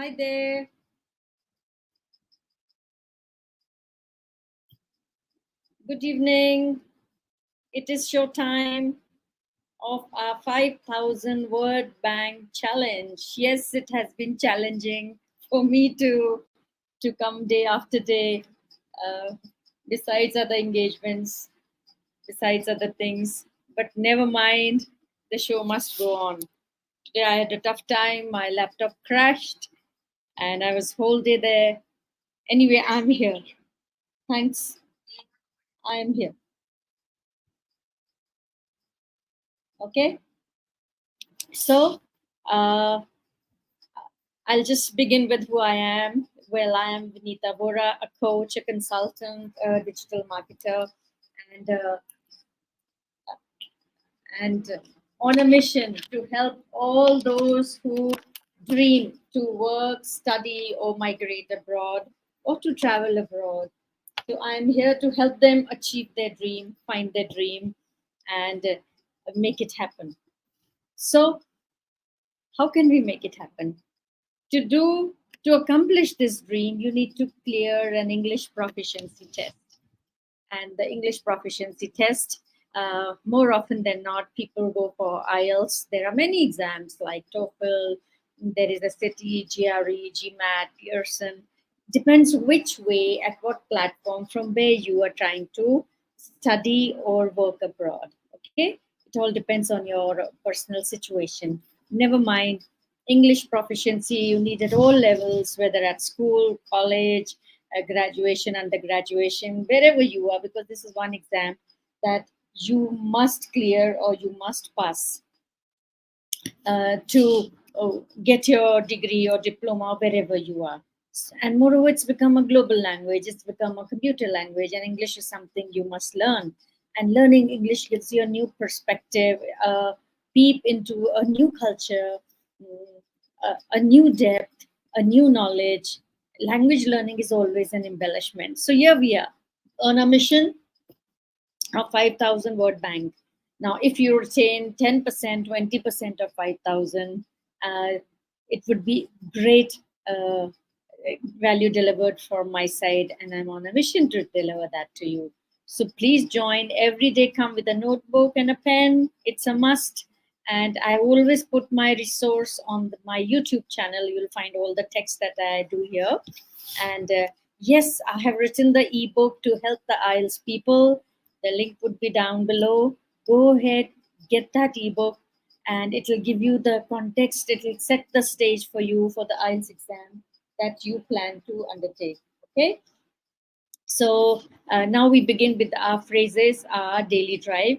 Hi there. Good evening. It is show time of our 5,000 word bank challenge. Yes, it has been challenging for me to come day after day, uh, besides other engagements, besides other things. But never mind, the show must go on. Today I had a tough time. My laptop crashed, and I was whole day there. Anyway, I'm here. Thanks. I am here. Okay. So, uh, I'll just begin with who I am. Well, I am Vinita Bora, a coach, a consultant, a digital marketer, and uh, and on a mission to help all those who dream to work, study, or migrate abroad, or to travel abroad. So I'm here to help them achieve their dream, find their dream, and make it happen. So, how can we make it happen? To do to accomplish this dream, you need to clear an English proficiency test. And the English proficiency test, more often than not, people go for IELTS. There are many exams like TOEFL, there is a city, GRE, GMAT, Pearson. Depends which way, at what platform, from where you are trying to study or work abroad. Okay, it all depends on your personal situation. Never mind English proficiency, you need at all levels, whether at school, college, graduation, undergraduation, wherever you are, because this is one exam that you must clear or you must pass to get your degree or diploma wherever you are. And moreover, it's become a global language, it's become a computer language, and English is something you must learn. And learning English gives you a new perspective, a peep into a new culture, a new depth, a new knowledge. Language learning is always an embellishment. So here we are on a mission of 5,000 word bank. Now, if you retain 10%, 20% of 5,000, it would be great value delivered from my side, and I'm on a mission to deliver that to you. So please join. Every day come with a notebook and a pen. It's a must. And I always put my resource on my YouTube channel. You'll find all the text that I do here. And yes, I have written the ebook to help the IELTS people. The link would be down below. Go ahead, get that ebook, and it will give you the context. It will set the stage for you for the IELTS exam that you plan to undertake. Okay. So now we begin with our phrases, our daily drive.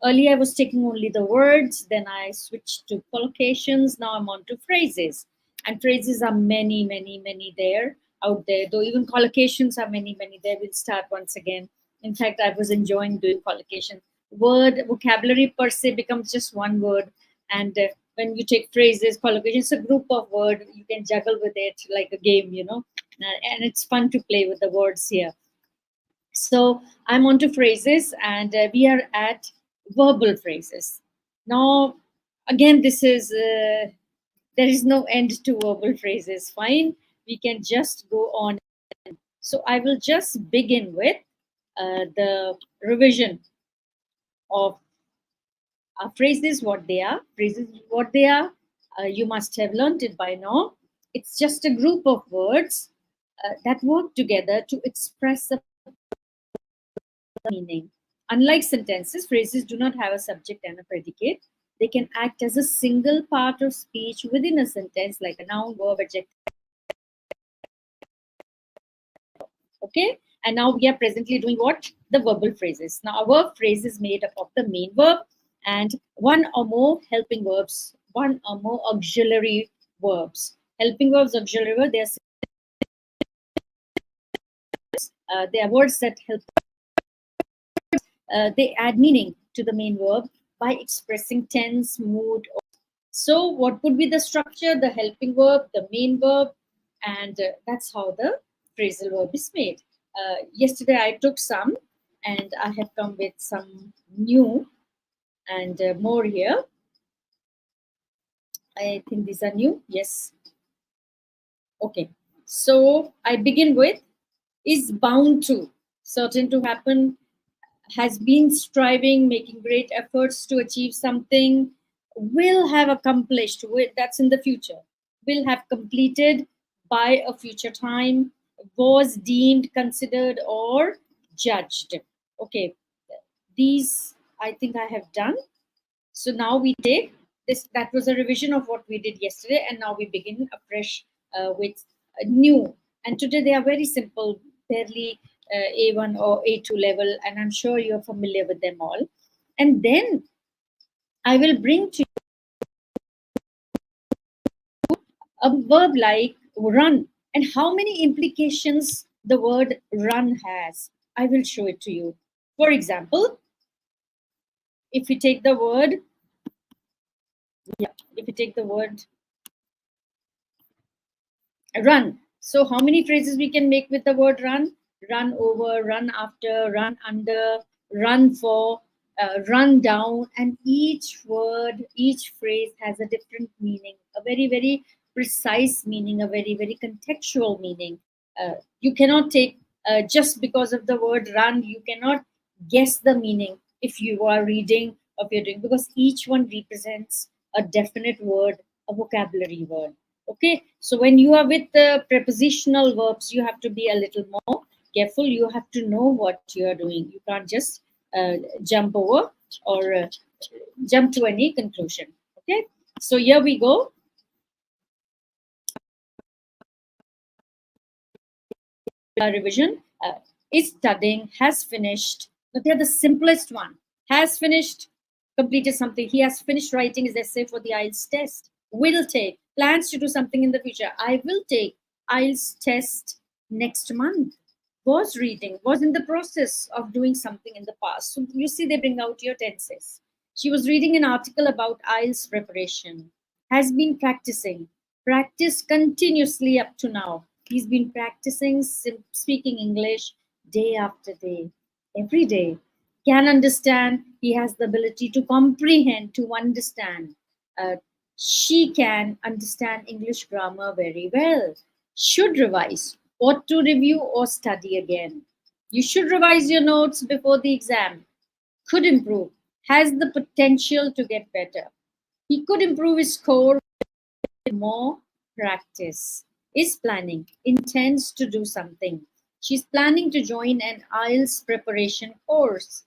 Earlier I was taking only the words, then I switched to collocations. Now I'm on to phrases. And phrases are many, many, many there out there. Though even collocations are many, many there. We'll start once again. In fact, I was enjoying doing collocation. Word vocabulary per se becomes just one word. And when you take phrases, collocation, it's a group of words. You can juggle with it like a game, and it's fun to play with the words here. So I'm on to phrases, and we are at verbal phrases. Now, again, this is there is no end to verbal phrases. Fine, we can just go on. So I will just begin with the revision of phrases, what they are. Phrases, what they are. You must have learned it by now. It's just a group of words that work together to express a meaning. Unlike sentences, phrases do not have a subject and a predicate. They can act as a single part of speech within a sentence, like a noun, verb, adjective. Okay, and now we are presently doing what? The verbal phrases. Now, a verb phrase is made up of the main verb and one or more helping verbs, one or more auxiliary verbs. Helping verbs, auxiliary verbs, they are words that help. They add meaning to the main verb by expressing tense, mood. So, what would be the structure? The helping verb, the main verb, and that's how the phrasal verb is made. Yesterday, I took some, and I have come with some new and more here. I think these are new. Yes. Okay, so I begin with is bound to, certain to happen, has been striving, making great efforts to achieve something, will have accomplished, that's in the future, will have completed by a future time, was deemed, considered, or judged. Okay, these I think I have done. So now we take this, that was a revision of what we did yesterday, and now we begin afresh with new. And today they are very simple, barely A1 or A2 level, and I'm sure you're familiar with them all. And then I will bring to you a verb like run, and how many implications the word run has. I will show it to you. For example, if you take the word, yeah, if you take the word run. So how many phrases we can make with the word run? Run over, run after, run under, run for, run down, and each word, each phrase has a different meaning, a very, very precise meaning, a very, very contextual meaning. You cannot take, just because of the word run, you cannot guess the meaning if you are reading or if you're doing, because each one represents a definite word, a vocabulary word. Okay, so when you are with the prepositional verbs, you have to be a little more careful. You have to know what you are doing. You can't just jump over or jump to any conclusion. Okay, so here we go. Revision is studying, has finished. But they're the simplest one. Has finished, completed something. He has finished writing his essay for the IELTS test. Will take, plans to do something in the future. I will take IELTS test next month. Was reading, was in the process of doing something in the past. So you see, they bring out your tenses. She was reading an article about IELTS preparation. Has been practicing. Practiced continuously up to now. He's been practicing speaking English day after day, every day. Can understand. He has the ability to comprehend, to understand. Uh, she can understand English grammar very well. Should revise. Ought to review or study again. You should revise your notes before the exam. Could improve. Has the potential to get better. He could improve his score with more practice. Is planning. Intends to do something. She's planning to join an IELTS preparation course.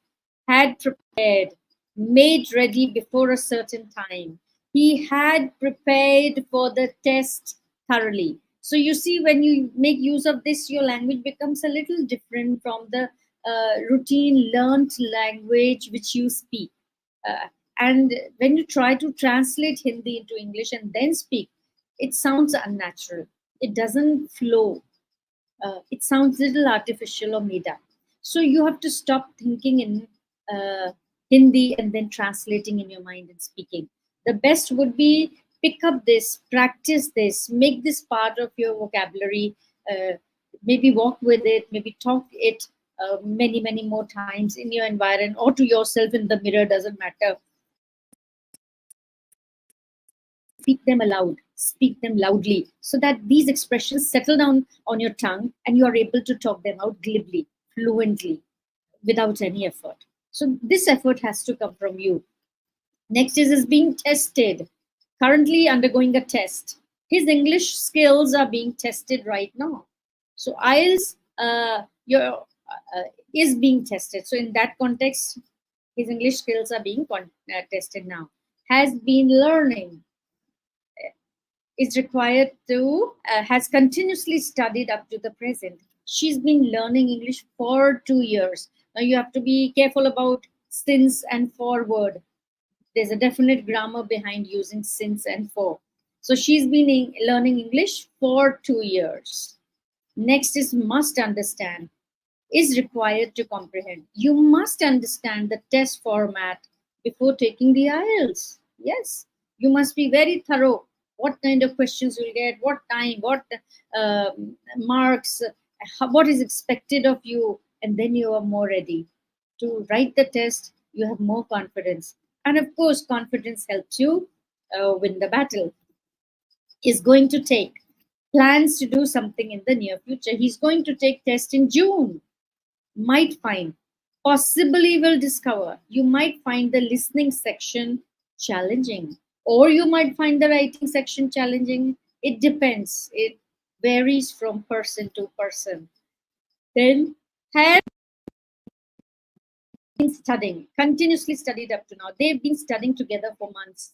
Had prepared. Made ready before a certain time. He had prepared for the test thoroughly. So you see, when you make use of this, your language becomes a little different from the routine learnt language which you speak. Uh, and when you try to translate Hindi into English and then speak, it sounds unnatural. It doesn't flow. It sounds a little artificial or made up. So you have to stop thinking in Hindi and then translating in your mind and speaking. The best would be pick up this, practice this, make this part of your vocabulary. Maybe walk with it, maybe talk it many, many more times in your environment or to yourself in the mirror, doesn't matter. Speak them aloud, speak them loudly, so that these expressions settle down on your tongue and you are able to talk them out glibly, fluently, without any effort. So this effort has to come from you. Next is being tested, currently undergoing a test. His English skills are being tested right now. So IELTS is being tested. So in that context, his English skills are being tested now. Has been learning, is required to, has continuously studied up to the present. She's been learning English for 2 years. Now you have to be careful about since and forward. There's a definite grammar behind using since and for. So she's been learning English for 2 years. Next is must understand, is required to comprehend. You must understand the test format before taking the IELTS. Yes, you must be very thorough. What kind of questions you'll get, what time, what uh, marks, what is expected of you, and then you are more ready to write the test. You have more confidence, and of course, confidence helps you win the battle. Is going to take. plans to do something in the near future. He's going to take test in June. Might find, possibly will discover. You might find the listening section challenging, or you might find the writing section challenging. It depends. It varies from person to person. Then have been studying, continuously studied up to now. They've been studying together for months,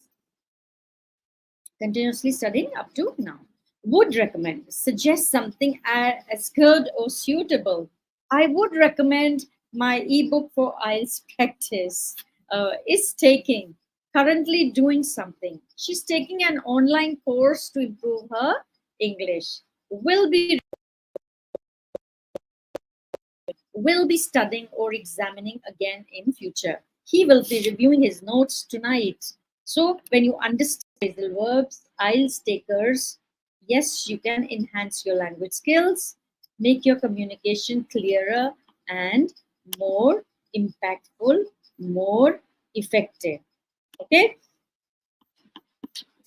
continuously studying up to now. Would recommend, suggest something as good or suitable. I would recommend my ebook for IELTS practice. Is taking, currently doing something. She's taking an online course to improve her English. Will be studying or examining again in future. He will be reviewing his notes tonight. So when you understand phrasal verbs, IELTS takers, yes, you can enhance your language skills, make your communication clearer and more impactful, more effective. Okay,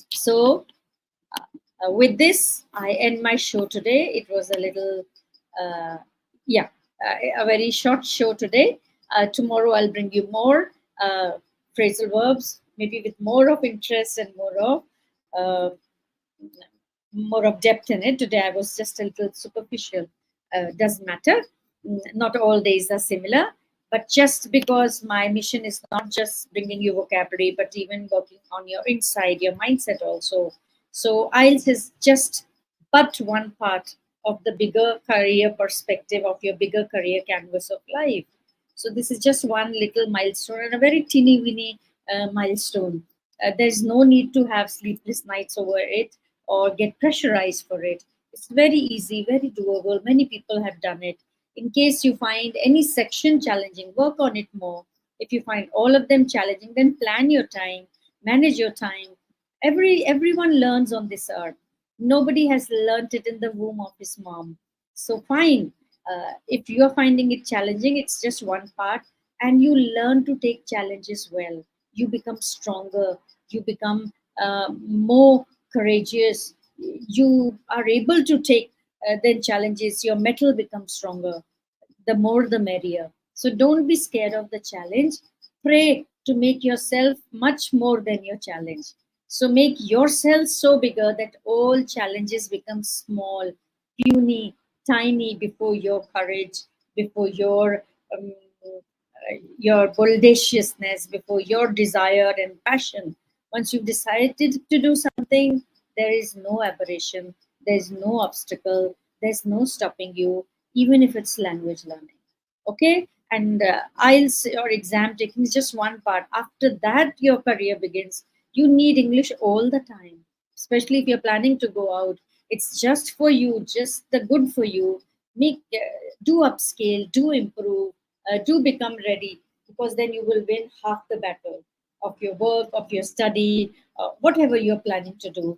so with this, I end my show today. It was a little, yeah, a very short show today. Tomorrow I'll bring you more phrasal verbs, maybe with more of interest and uh, more of depth in it. Today I was just a little superficial. Doesn't matter. Not all days are similar. But just because my mission is not just bringing you vocabulary, but even working on your inside, your mindset also. So IELTS is just but one part of the bigger career perspective of your bigger career canvas of life. So this is just one little milestone and a very teeny weeny milestone. There's no need to have sleepless nights over it or get pressurized for it. It's very easy, very doable. Many people have done it. In case you find any section challenging, work on it more. If you find all of them challenging, then plan your time, manage your time. Everyone learns on this earth. Nobody has learnt it in the womb of his mom. So fine. If you are finding it challenging, it's just one part, and you learn to take challenges well. You become stronger. You become more courageous. You are able to take then challenges. Your metal becomes stronger. The more the merrier. So don't be scared of the challenge. Pray to make yourself much more than your challenge. So make yourself so bigger that all challenges become small, puny, tiny before your courage, before your boldaciousness, before your desire and passion. Once you've decided to do something, there is no aberration, there's no obstacle, there's no stopping you, even if it's language learning. Okay, and IELTS or exam taking is just one part. After that your career begins. You need English all the time, especially if you're planning to go out. It's just for you, just the good for you. Make Do upscale, do improve, do become ready, because then you will win half the battle of your work, of your study, whatever you're planning to do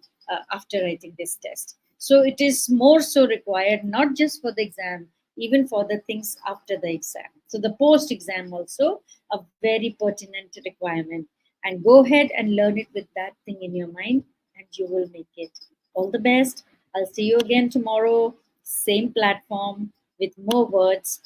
after writing this test. So it is more so required, not just for the exam, even for the things after the exam. So the post exam also a very pertinent requirement. And go ahead and learn it with that thing in your mind, and you will make it. All the best. I'll see you again tomorrow, same platform with more words.